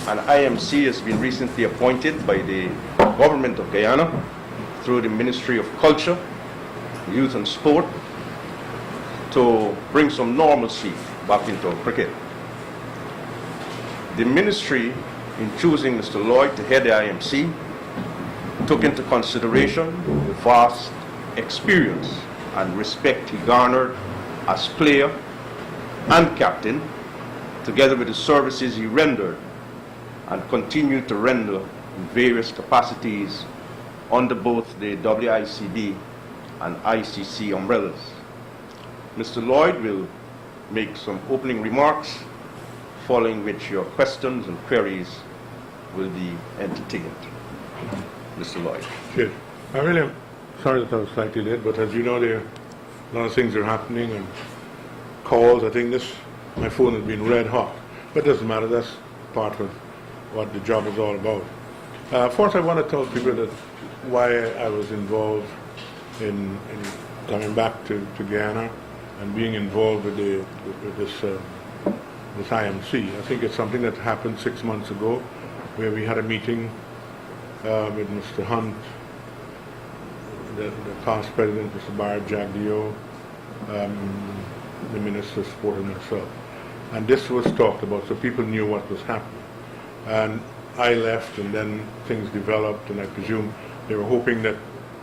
An IMC has been recently appointed by the government of Guyana through the Ministry of Culture, Youth and Sport to bring some normalcy back into cricket. The ministry, in choosing Mr. Lloyd to head the IMC, took into consideration the vast experience and respect he garnered as player and captain, together with the services he rendered and continued to render in various capacities under both the WICB and ICC umbrellas. Mr. Lloyd will make some opening remarks, following which your questions and queries will be entertained. Mr. Lloyd. Cheers. I really am sorry that I was slightly late, but as you know, there a lot of things are happening and calls. I think my phone has been red hot, but it doesn't matter. That's part of what the job is all about. First, I want to tell people that why I was involved in coming back to Guyana and being involved with this IMC. I think it's something that happened 6 months ago, where we had a meeting with Mr. Hunt, the past president, Mr. Bar Jagdeo, the Minister of Sport and myself. And this was talked about, so people knew what was happening. And I left, and then things developed, and I presume they were hoping that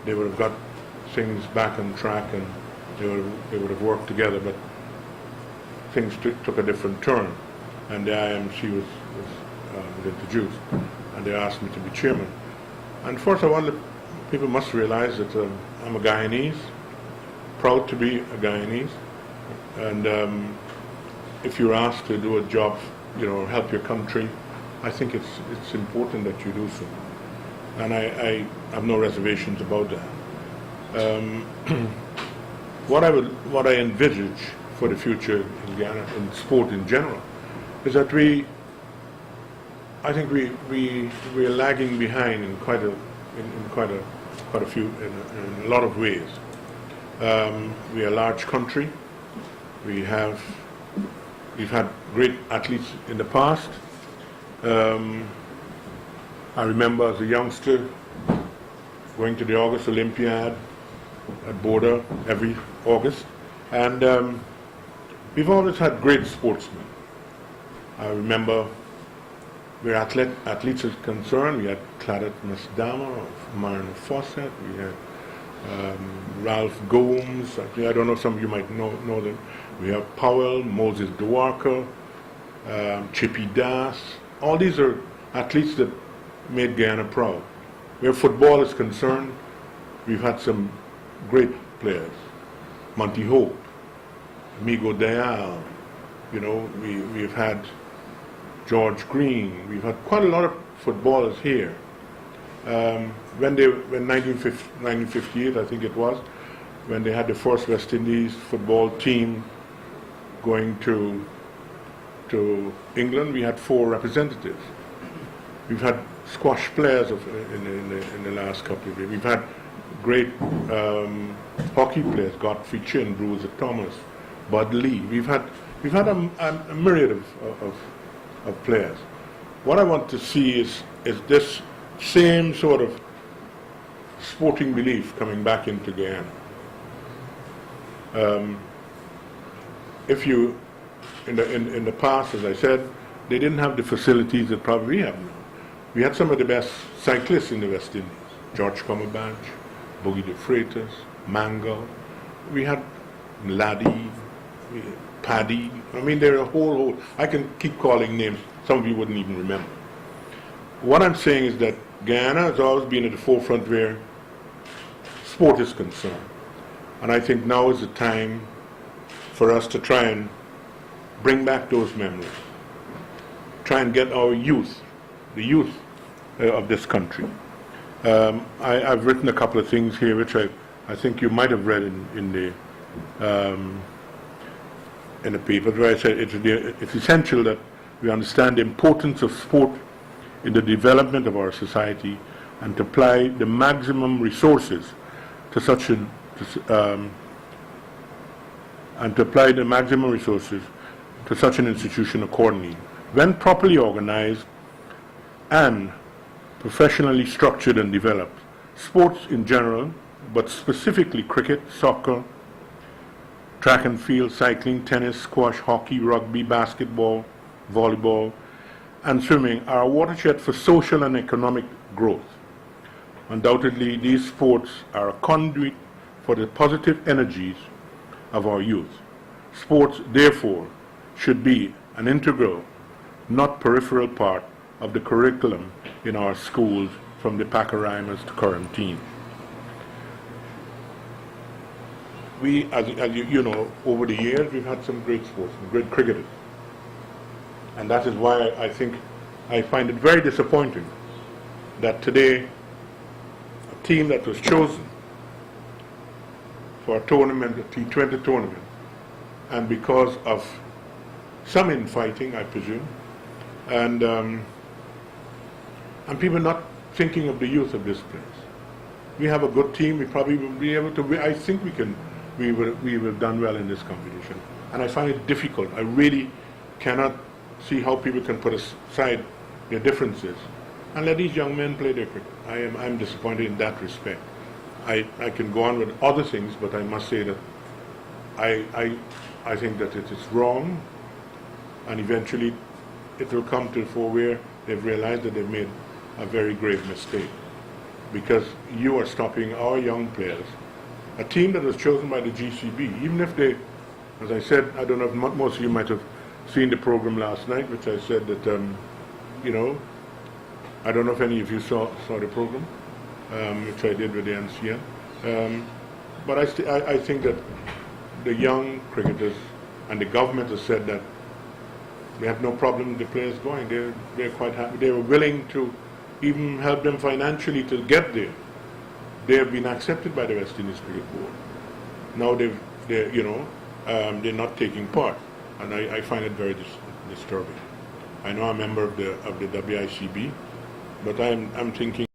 they would have got things back on track and they would have worked together, but things took a different turn, and the IMC was introduced, and they asked me to be chairman. And first, people must realize that I'm a Guyanese, proud to be a Guyanese, and if you're asked to do a job, help your country, I think it's important that you do so, and I have no reservations about that. What I envisage for the future in Guyana, in sport in general, is that I think we are lagging behind in quite a few, in a lot of ways. We are a large country. We've had great athletes in the past. I remember as a youngster going to the August Olympiad at Border every August, and we've always had great sportsmen. I remember where athletes are concerned, we had Claudette Masdama, Marina Fawcett, we had Ralph Gomes, I don't know, some of you might know them. We have Powell, Moses Dwarka, Chippy Das. All these are athletes that made Guyana proud. Where football is concerned, we've had some great players. Monty Hope, Migo Dial, we've had George Green. We've had quite a lot of footballers here. When 1958, I think it was, when they had the first West Indies football team going to England, we had 4 representatives. We've had squash players in the last couple of years. We've had great hockey players: Godfrey Chin, Bruiser Thomas, Bud Lee. We've had a myriad of players. What I want to see is this same sort of sporting belief coming back into Guyana. In the past, as I said, they didn't have the facilities that probably we have now. We had some of the best cyclists in the West Indies: George Cumberbatch, Boogie de Freitas, Mango. We had Laddie, Paddy. I mean, there are a whole. I can keep calling names. Some of you wouldn't even remember. What I'm saying is that Guyana has always been at the forefront where sport is concerned. And I think now is the time for us to try and bring back those memories. Try and get our youth, the youth of this country. I've written a couple of things here which I think you might have read in the paper, where I said it's essential that we understand the importance of sport in the development of our society and to apply the maximum resources to such an institution accordingly. When properly organized, and professionally structured and developed. Sports in general, but specifically cricket, soccer, track and field, cycling, tennis, squash, hockey, rugby, basketball, volleyball, and swimming are a watershed for social and economic growth. Undoubtedly, these sports are a conduit for the positive energies of our youth. Sports, therefore, should be an integral, not peripheral part of the curriculum in our schools from the Pacaraimers to quarantine. We, as you know, over the years, we've had some great sportsmen, great cricketers. And that is why I think I find it very disappointing that today a team that was chosen for a tournament, a T20 tournament, and because of some infighting, I presume, and people not thinking of the youth of this place. We have a good team. We probably will be able to. I think we will have done well in this competition. And I find it difficult. I really cannot see how people can put aside their differences and let these young men play their cricket. I'm disappointed in that respect. I can go on with other things, but I must say that I think that it is wrong, and eventually it will come to the fore where they've realized that they've made a very grave mistake, because you are stopping our young players, a team that was chosen by the GCB, even if they, as I said, I don't know if most of you might have seen the program last night, which I said that, you know, I don't know if any of you saw the program, which I did with the NCN, but I think that the young cricketers and the government has said that they have no problem with the players going. They're quite happy. They were willing to even help them financially to get there. They have been accepted by the West Indies Cricket Board. Now they're not taking part, and I find it very disturbing. I know I'm a member of the WICB, but I'm thinking